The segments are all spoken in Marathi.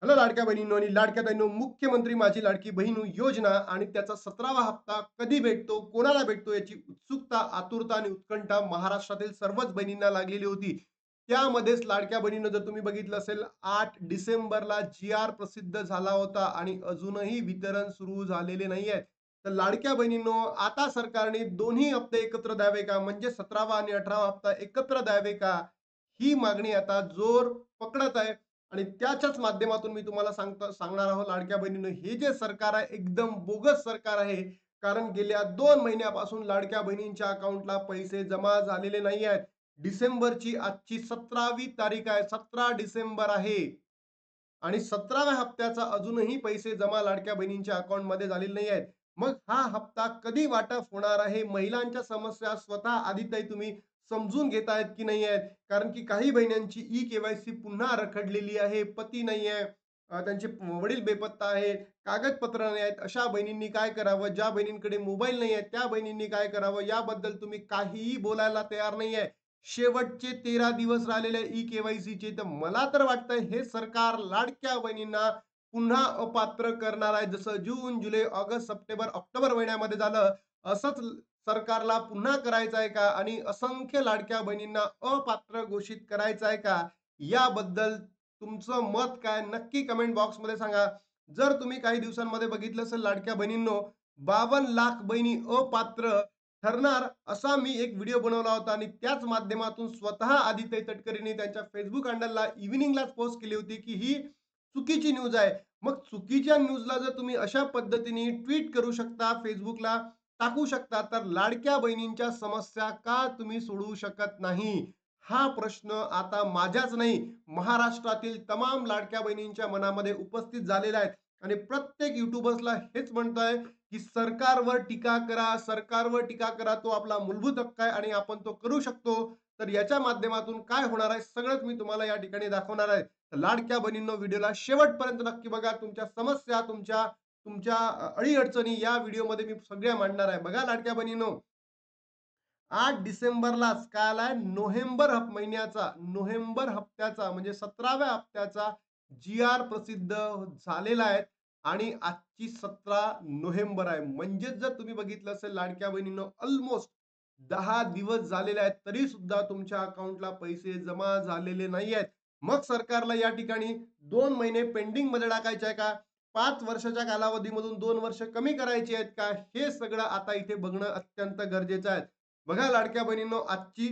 हॅलो लाडक्या बहिणींनो आणि लाडक्या बहिणींनो, मुख्यमंत्री माझी लाडकी बहीण योजना आणि त्याचा 17वा हप्ता कधी भेटतो, कोणाला भेटतो याची उत्सुकता, आतुरता आणि उत्कंठा महाराष्ट्रातील सर्वच बहिणींना लागलेली होती. त्यामध्येच लाडक्या बहिणींनो, जर तुम्ही बघितलं असेल, 8 डिसेंबरला जी-आर प्रसिद्ध झाला होता आणि अजूनही वितरण सुरू झालेले नाही आहे. तर लाडक्या बहिणींनो, आता सरकारने दोन्ही हप्ते एकत्र द्यावे का? म्हणजे 17वा आणि 18वा हप्ता एकत्र द्यावे का? ही मागणी आता जोर पकडत आहे. आणि त्याच्याच माध्यमातून मी तुम्हाला सांगणार आहोत लाडक्या बहिणींनो, हे जे सरकार आहे एकदम बोगस सरकार आहे. कारण गेल्या 2 महिन्यापासून लाडक्या बहिणींच्या अकाउंटला पैसे जमा झालेले नाही आहेत. डिसेंबरची आजची 17वी तारीख आहे, 17 डिसेंबर आहे आणि 17व्या हप्त्याचा अजूनही पैसे जमा लाडक्या बहिणींच्या अकाउंटमध्ये झालेले नाही आहेत. मग हा हप्ता कधी वाटप होणार आहे? महिलांच्या समस्या स्वतः आधीताई तुम्ही समजून घेत आहेत की नाही आहेत? कारण की काही बहिणींची ई-के-वाय-सी पुन्हा रखडलेली आहे. पती नाही आहे, त्यांचे वडील बेपत्ता आहेत, कागदपत्र नाही आहेत. अशा बहिणींनी काय करावं? ज्या बहिणींकडे मोबाईल नाही आहे, त्या बहिणींनी काय करावं? याबद्दल तुम्ही काहीही बोलायला तयार नाही आहे. शेवटचे 13 दिवस राहिलेले ई-के-वाय-सीचे. तर मला तर वाटतंय हे सरकार लाडक्या बहिणींना पुन्हा अपात्र करणार आहे. जसं जून, जुलै, ऑगस्ट, सप्टेंबर, ऑक्टोबर महिन्यामध्ये झालं, असंच सरकारला पुन्हा करायचं आहे का? आणि असंख्य लाडक्या बहिणींना अपात्र घोषित करायचं आहे का? याबद्दल तुमचं मत काय? नक्की कमेंट बॉक्समध्ये सांगा. जर तुम्ही काही दिवसांमध्ये बघितलं असेल लाडक्या बहिणींनो, 52 लाख बहिणी अपात्र ठरणार असा मी एक व्हिडिओ बनवला होता आणि त्याच माध्यमातून स्वतः आदित्य तटकरेंनी त्यांच्या फेसबुक हँडलला इव्हिनिंगलाच पोस्ट केली होती, की ही चुकीची न्यूज आहे. मग चुकीच्या न्यूजला जर तुम्ही अशा पद्धतीने ट्वीट करू शकता, Facebookला टाकू शकता, तर लाडक्या बहिणींच्या समस्या का तुम्ही सोडवू शकत नाही? हा प्रश्न आता माझ्याच नाही, महाराष्ट्रातील तमाम लाडक्या बहिणींच्या मनामध्ये उपस्थित झालेला आहे आणि प्रत्येक युट्यूबर्सला हेच म्हणतोय, की सरकारवर टीका करा, सरकारवर टीका करा. तो आपला मूलभूत हक्क आहे आणि आपण तो करू शकतो. तर याच्या माध्यमातून काय होणार आहे, सगळंच मी तुम्हाला या ठिकाणी दाखवणार आहे. तर लाडक्या बहिणींनो, व्हिडिओला शेवटपर्यंत नक्की बघा. तुमच्या समस्या, तुमच्या तुमच्या अडी-अडचणी या व्हिडिओमध्ये मी सगळ्या मांडणार आहे. बघा लाडक्या बहिणींनो, 8 डिसेंबरलाच काय आलाय, नोव्हेंबर हप्त्याचा म्हणजे 17व्या हप्त्याचा जी-आर प्रसिद्ध झालेला आहे आणि आजची 17 नोव्हेंबर आहे. म्हणजेच जर तुम्ही बघितलं असेल लाडक्या बहिणींनो, ऑलमोस्ट 10 दिवस झालेले आहेत, तरी सुद्धा तुमच्या अकाउंटला पैसे जमा झालेले नाही आहेत. मग सरकारला या ठिकाणी 2 महिने पेंडिंगमध्ये टाकायचे आहे का? 5 वर्षाच्या कालावधीमधून 2 वर्ष कमी करायची आहेत का? हे सगळं आता इथे बघणं अत्यंत गरजेचं आहे. बघा लाडक्या बहिणींनो, आजची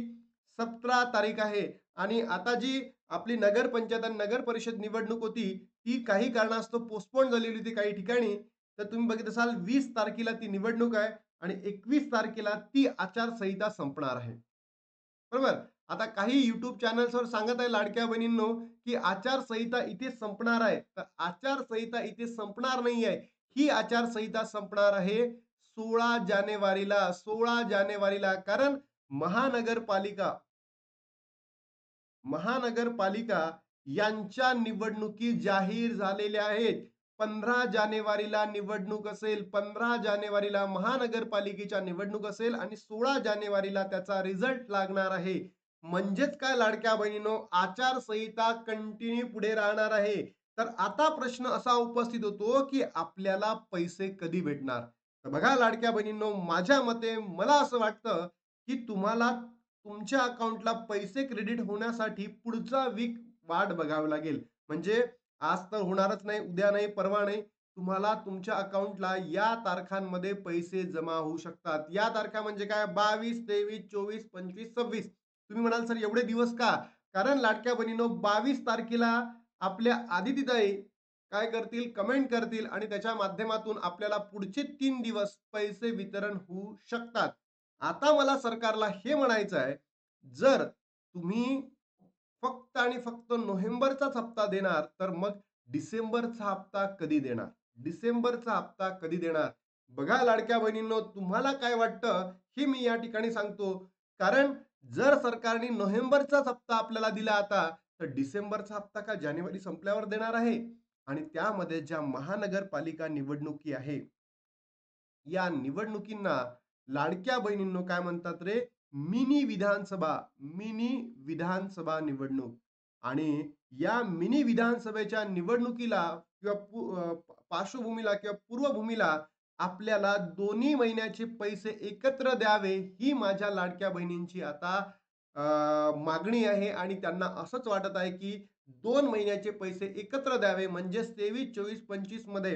17 तारीख आहे आणि आता जी आपली नगरपंचायत आणि नगर परिषद निवडणूक होती, ती काही कारणास्तव पोस्टपोन झालेली होती काही ठिकाणी. तर तुम्ही बघत असाल 20 तारखेला ती निवडणूक आहे आणि 21 तारखेला ती आचारसंहिता संपणार आहे. बरोबर? आता काही YouTube चॅनल्सवर सांगत आहे लाडक्या बहिणींनो, की आचारसंहिता इथे संपणार आहे. तर आचारसंहिता इथे संपणार नाहीये. ही आचारसंहिता संपणार आहे 16 जानेवारीला. 16 जानेवारीला. कारण महानगरपालिका महानगरपालिका यांच्या निवडणुकी जाहीर झालेल्या आहेत. 15 जानेवारीला निवडणूक असेल, 15 जानेवारीला महानगरपालिकेच्या निवडणूक असेल आणि 16 जानेवारीला त्याचा रिझल्ट लागणार आहे. म्हणजेच काय लाडक्या बहिणींनो, आचारसंहिता कंटिन्यू पुढे राहणार आहे. तर आता प्रश्न असा उपस्थित होतो, की आपल्याला पैसे कधी भेटणार? तर बघा लाडक्या बहिणींनो, माझ्या मते मला असं वाटतं, की तुम्हाला तुमच्या अकाउंटला पैसे क्रेडिट होण्यासाठी पुढचा वीक वाट बघावी लागेल. म्हणजे आज तर होणारच नाही, उद्या नाही, परवा नाही. तुम्हाला तुमच्या अकाउंटला या तारखांमध्ये पैसे जमा होऊ शकतात. या तारखा म्हणजे काय? 22, 23, 24, 25, 26. तुम्ही म्हणाल, "सर एवढे दिवस का?" कारण लाडक्या बहिणीनो, 22 तारखेला आपल्या आदितीताई काय करतील? कमेंट करतील आणि त्याच्या माध्यमातून आपल्याला पुढचे 3 दिवस पैसे वितरण होऊ शकतात. आता मला सरकारला हे म्हणायचं आहे, जर तुम्ही फक्त आणि फक्त नोव्हेंबरचाच हप्ता देणार, तर मग डिसेंबरचा हप्ता कधी देणार? डिसेंबरचा हप्ता कधी देणार? बघा लाडक्या बहिणींनो, तुम्हाला काय वाटतं हे मी या ठिकाणी सांगतो. कारण जर सरकारने नोव्हेंबरचाच हप्ता आपल्याला दिला आता, तर डिसेंबरचा हप्ता का जानेवारी संपल्यावर देणार आहे? आणि त्यामध्ये ज्या महानगरपालिका निवडणुकी आहे, या निवडणुकींना लाडक्या बहिणींनो काय म्हणतात रे? मिनी विधानसभा निवडणूक. आणि या मिनी विधानसभेच्या निवडणुकीला किंवा पार्श्वभूमीला किंवा पूर्वभूमीला आपल्याला दोन्ही महिन्याचे पैसे एकत्र द्यावे, ही माझ्या लाडक्या बहिणींची आता मागणी आहे आणि त्यांना असंच वाटत आहे, की 2 महिन्याचे पैसे एकत्र द्यावे म्हणजेच 23, 24, 25 मध्ये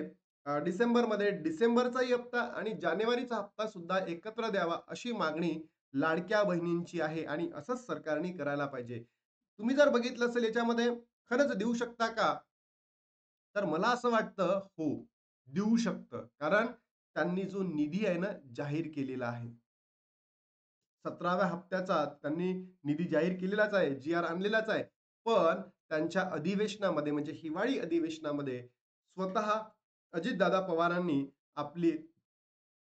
डिसेंबरमध्ये डिसेंबरचाही हप्ता आणि जानेवारीचा हप्ता सुद्धा एकत्र द्यावा, अशी मागणी लाडक्या बहिणींची आहे आणि असंच सरकारने करायला पाहिजे. तुम्ही जर बघितलं असेल याच्यामध्ये खरंच देऊ शकता का? तर मला असं वाटतं, हो, देऊ शकतं. कारण त्यांनी जो निधी आहे ना, जाहीर केलेला आहे. 17व्या हप्त्याचा त्यांनी निधी जाहीर केलेलाच आहे, जी-आर आणलेलाच आहे. पण त्यांच्या अधिवेशनामध्ये म्हणजे हिवाळी अधिवेशनामध्ये स्वतः अजितदादा पवारांनी आपली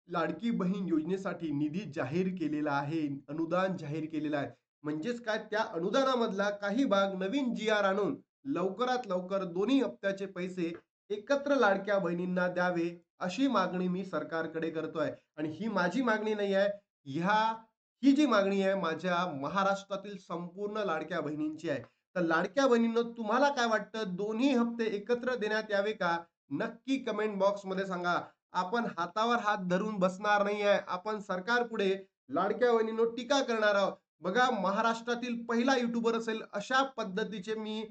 लाडकी बहीण योजनेसाठी निधी जाहीर केलेला आहे, अनुदान जाहीर केलेलं आहे. म्हणजेच काय त्या अनुदानामधला काही भाग नवीन जी-आर आणून लवकरात लवकर दोन्ही हप्त्याचे पैसे एकत्र लाडक्या बहिणींना द्यावे, अशी मागणी मी सरकारकडे करतोय. आणि ही माझी मागणी नाही आहे. ह्या ही जी मागणी आहे माझ्या महाराष्ट्रातील संपूर्ण लाडक्या बहिणींची आहे. तर लाडक्या बहिणींनो, तुम्हाला काय वाटतं, दोन्ही हप्ते एकत्र देण्यात यावे का? नक्की कमेंट बॉक्समध्ये सांगा. आपण हातावर हात धरून बसणार नाही आहे. आपण सरकारपुढे लाडक्या बहिणींनो टीका करणार आहोत. बघा, महाराष्ट्रातील पहिला यूट्यूबर असेल अशा पद्धतीचे मी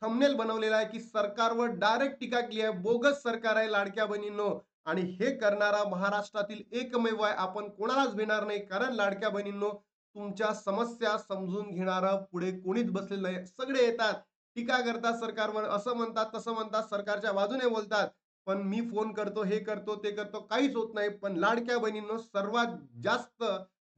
थंबनेल बनवलेला आहे, की सरकारवर डायरेक्ट टीका केली आहे. बोगस सरकार आहे लाडक्या बहिणींनो. आणि हे करणारा महाराष्ट्रातील एकमेव आहे. आपण कोणालाच भिणार नाही. कारण लाडक्या बहिणींनो, तुमच्या समस्या समजून घेणारं पुढे कोणीच बसलेलं नाही. सगळे येतात, टीका करतात सरकारवर, असं म्हणतात, तसं म्हणतात, सरकारच्या बाजूने बोलतात. पण मी फोन करतो, हे करतो, ते करतो, काहीच होत नाही. पण लाडक्या बहिणींनो, सर्वात जास्त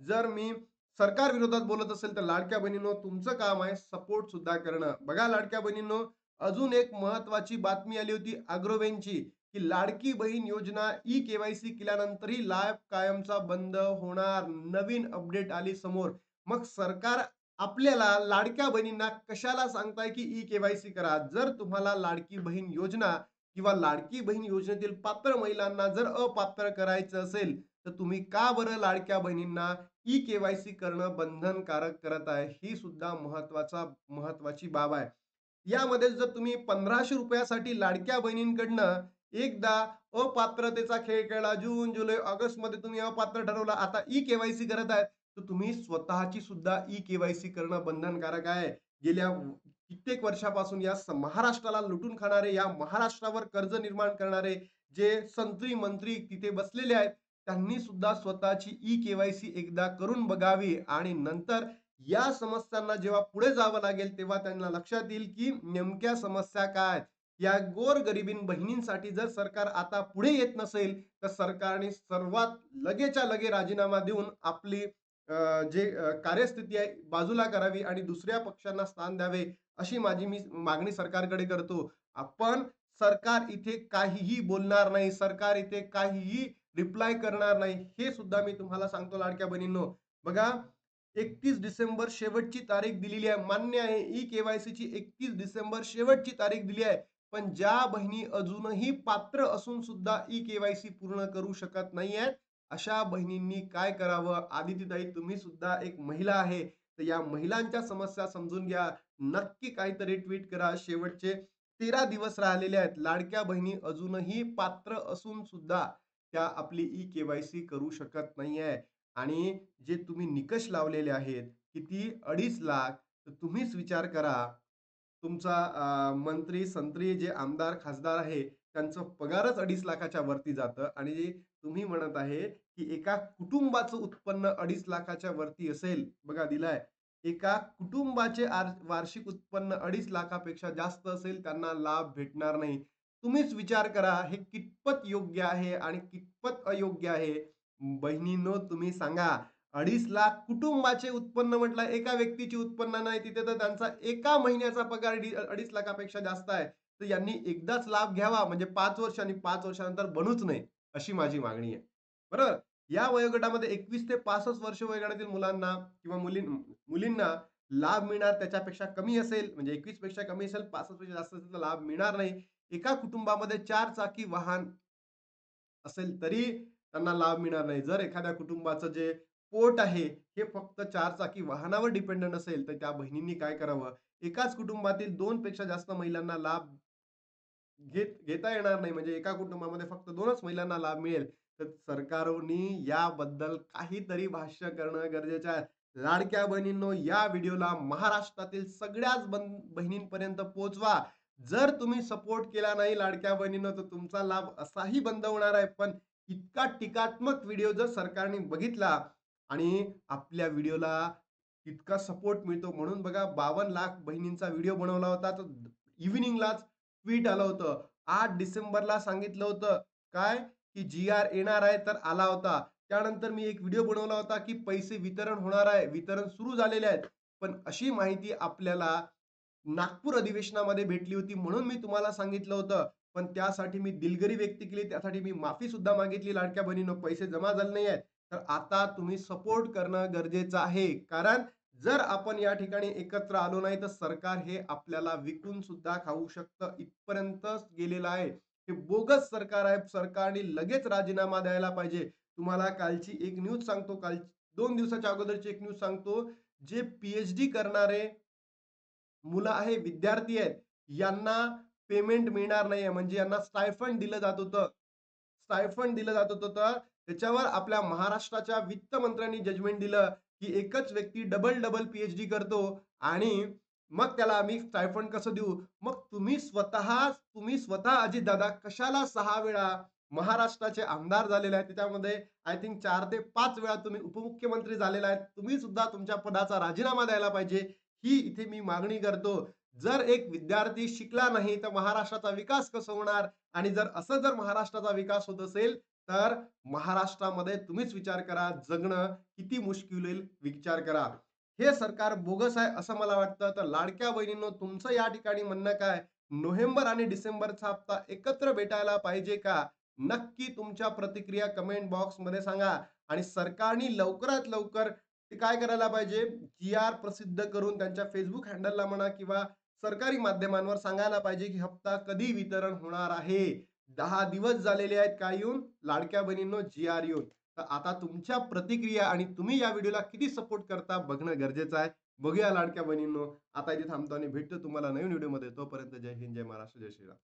जर मी सरकार विरोधात बोलत असेल, तर लाडक्या बहिणींनो, तुमचं काम आहे सपोर्ट सुद्धा करणं. बघा लाडक्या बहिणींनो, अजून एक महत्त्वाची बातमी आली होती अग्रोवेंची, की लाडकी बहीण योजना ई-के-वाय-सी केल्यानंतरही लाभ कायमचा बंद होणार. नवीन अपडेट आली समोर. मग सरकार आपल्याला लाडक्या बहिणींना कशाला सांगताय, की ई-के-वाय-सी करा? जर तुम्हाला लाडकी बहीण योजना किंवा लाडकी बहीण योजनेतील पात्र महिलांना जर अपात्र करायचं असेल, तर तुम्ही का बरं लाडक्या बहिणींना ई-के-वाय-सी करणं बंधनकारक करत आहे? ही सुद्धा महत्वाची बाब आहे. यामध्ये जर तुम्ही ₹1500 साठी लाडक्या बहिणींकडनं एकदा अपात्रतेचा खेळ खेळला, जून, जुलै, ऑगस्टमध्ये तुम्ही अपात्र ठरवला, आता ई-के-वाय-सी करत आहेत, तर तुम्ही स्वतःची सुद्धा ई-के-वाय-सी करणं बंधनकारक आहे. गेल्या कित्येक वर्षापासून या महाराष्ट्राला लुटून खाणारे, या महाराष्ट्रावर कर्ज निर्माण करणारे जे संत्री मंत्री तिथे बसलेले आहेत, त्यांनी सुद्धा स्वतःची ई-के-वाय-सी एकदा करून बघावी आणि नंतर या समस्यांना जेव्हा पुढे जावं लागेल, तेव्हा त्यांना लक्षात येईल, की नेमक्या समस्या काय आहेत. या गोरगरिबीन बहिणींसाठी जर सरकार आता पुढे येत नसेल, तर सरकारने सर्वात लगेच्या लगे राजीनामा देऊन आपली जे कार्यस्थिती आहे बाजूला करावी आणि दुसऱ्या पक्षांना स्थान द्यावे, अशी मी मागणी सरकारकडे करतो. आपण सरकार इथे काहीही बोलणार नाही. सरकार इथे काहीही रिप्लाय करणार नाही. हे सुद्धा मी तुम्हाला सांगतो लाडक्या बहिणींनो. बघा, 31 डिसेंबर शेवटची तारीख दिलेली आहे. मान्य आहे, ई-के-वाय-सीची 31 डिसेंबर शेवटची तारीख दिली आहे. पण ज्या बहिणी अजूनही पात्र असून सुद्धा ई-के-वाय-सी पूर्ण करू शकत नाहीयेत, अशा बहिणींनी काय करावं? आदितीताई, तुम्ही सुद्धा एक महिला आहे. तर या महिलांच्या समस्या समजून घ्या. नक्की काहीतरी ट्वीट करा. शेवटचे 13 दिवस राहिलेले आहेत. लाडक्या बहिणी अजूनही पात्र असून सुद्धा त्या आपली ई-के-वाय-सी करू शकत नाहीये. आणि जे तुम्ही निकष लावलेले आहेत, किती 2.5 लाख, तर तुम्हीच विचार करा. तुमचा मंत्री-संत्री जे आमदार, खासदार आहे, त्यांचा पगारच 2.5 लाखाच्या वरती जातं आणि तुम्ही म्हणत आहे, की एका कुटुंबाचं उत्पन्न 2.5 लाखाच्या वरती असेल. बघा दिलाय. एका कुटुंबाचे वार्षिक उत्पन्न 2.5 लाखापेक्षा जास्त असेल, त्यांना लाभ भेटणार नाही. तुम्हीच विचार करा, हे कितपत योग्य आहे आणि कितपत अयोग्य आहे? बहिणींनो, तुम्ही सांगा. 2.5 लाख कुटुंबाचे उत्पन्न म्हटलं, एका व्यक्तीची उत्पन्न नाही. तिथे तर त्यांचा एका महिन्याचा पगार 2.5 लाखापेक्षा जास्त आहे. तर यांनी एकदाच लाभ घ्यावा, म्हणजे 5 वर्षांनी, 5 वर्षानंतर बनूच नये, अशी माझी मागणी आहे. बरोबर? या वयोगटामध्ये 21 ते 65 वर्ष वयोगटातील मुलांना किंवा मुलींना लाभ मिळणार त्याच्यापेक्षा कमी असेल, म्हणजे 21 पेक्षा कमी असेल, 65 पेक्षा जास्त असेल, तर लाभ मिळणार नाही. एका कुटुंबामध्ये 4 चाकी वाहन असेल तरी त्यांना लाभ मिळणार नाही. जर एखाद्या कुटुंबाचं जे पोट आहे, हे फक्त 4 चाकी वाहनावर डिपेंडंट असेल, तर त्या बहिणींनी काय करावं? एकाच कुटुंबातील 2 पेक्षा जास्त महिलांना लाभ घेता येणार नाही. म्हणजे एका कुटुंबामध्ये फक्त 2च महिलांना लाभ मिळेल. तर सरकारनी याबद्दल काहीतरी भाष्य करणं गरजेचं आहे. लाडक्या बहिणींनो, या व्हिडिओला महाराष्ट्रातील सगळ्याच बहिणींपर्यंत पोहोचवा. जर तुम्ही सपोर्ट केला नाही लाडक्या बहिणींनो, तर तुमचा लाभ असाही बंद होणार आहे. पण इतका टीकात्मक व्हिडिओ जर सरकारने बघितला आणि आपल्या व्हिडिओला इतका सपोर्ट मिळतो म्हणून बघा 52 लाख बहिणींचा व्हिडिओ बनवला होता. तर इव्हनिंगलाच ट्वीट आलं होतं. 8 डिसेंबरला सांगितलं होतं काय, की जी-आर येणार आहे, तर आला होता. त्यानंतर मी एक व्हिडिओ बनवला होता, की पैसे वितरण होणार आहे. वितरण सुरू झालेले आहेत. पण अशी माहिती आपल्याला नागपूर अधिवेशनामध्ये भेटली होती म्हणून मी तुम्हाला सांगितलं होतं. पण त्यासाठी मी दिलगिरी व्यक्त केली. त्यासाठी मी माफी सुद्धा मागितली लाडक्या बहिणींनो. पैसे जमा झाले नाही आहेत. तर आता तुम्ही सपोर्ट करणं गरजेचं आहे. कारण जर आपण या ठिकाणी एकत्र आलो नाही, तर सरकार हे आपल्याला विकून सुद्धा खाऊ शकतं. इथपर्यंत गेलेलं आहे. हे बोगस सरकार आहे. सरकारने लगेच राजीनामा द्यायला पाहिजे. तुम्हाला कालची एक न्यूज सांगतो. 2 दिवसाच्या अगोदरची एक न्यूज सांगतो. जे पी करणारे मुलं आहे, विद्यार्थी आहेत, यांना पेमेंट मिळणार नाहीये. म्हणजे यांना स्टायफंड दिलं जात होतं. स्टायफंड दिलं जात होतं. तर त्याच्यावर आपल्या महाराष्ट्राच्या वित्तमंत्र्यांनी जजमेंट दिलं, की एकच व्यक्ती डबल-डबल पी करतो आणि मग त्याला आम्ही स्टायफंड कसं देऊ? मग तुम्ही स्वतः अजितदादा कशाला 6 वेळा महाराष्ट्राचे आमदार झालेले आहेत. त्याच्यामध्ये आय थिंक 4 ते 5 वेळा तुम्ही उपमुख्यमंत्री झालेला आहेत. तुम्ही सुद्धा तुमच्या पदाचा राजीनामा द्यायला पाहिजे. ही इथे मी मागणी करतो. जर एक विद्यार्थी शिकला नाही, तर महाराष्ट्राचा विकास कसा होणार? आणि जर महाराष्ट्राचा विकास होत असेल, तर महाराष्ट्रामध्ये तुम्हीच विचार करा, जगणं किती मुश्किल होईल विचार करा. हे सरकार बोगस आहे असं मला वाटतं. तर लाडक्या बहिणींनो, तुमचं या ठिकाणी म्हणणं काय? नोव्हेंबर आणि डिसेंबरचा हप्ता एकत्र भेटायला पाहिजे का? नक्की तुमच्या प्रतिक्रिया कमेंट बॉक्समध्ये सांगा आणि सरकारने लवकरात लवकर ते काय करायला पाहिजे, जी-आर प्रसिद्ध करून त्यांच्या Facebook हँडलला म्हणा किंवा सरकारी माध्यमांवर सांगायला पाहिजे, की हप्ता कधी वितरण होणार आहे. 10 दिवस झालेले आहेत काय येऊन? लाडक्या बहिणींनो जी-आर येऊन. तर आता तुमच्या प्रतिक्रिया आणि तुम्ही या व्हिडिओला किती सपोर्ट करता बघणं गरजेचं आहे. बघूया लाडक्या बहिणींनो. आता इथे थांबतो आणि भेटतो तुम्हाला नवीन व्हिडिओमध्ये. तोपर्यंत जय हिंद, जय महाराष्ट्र, जय श्रीराम.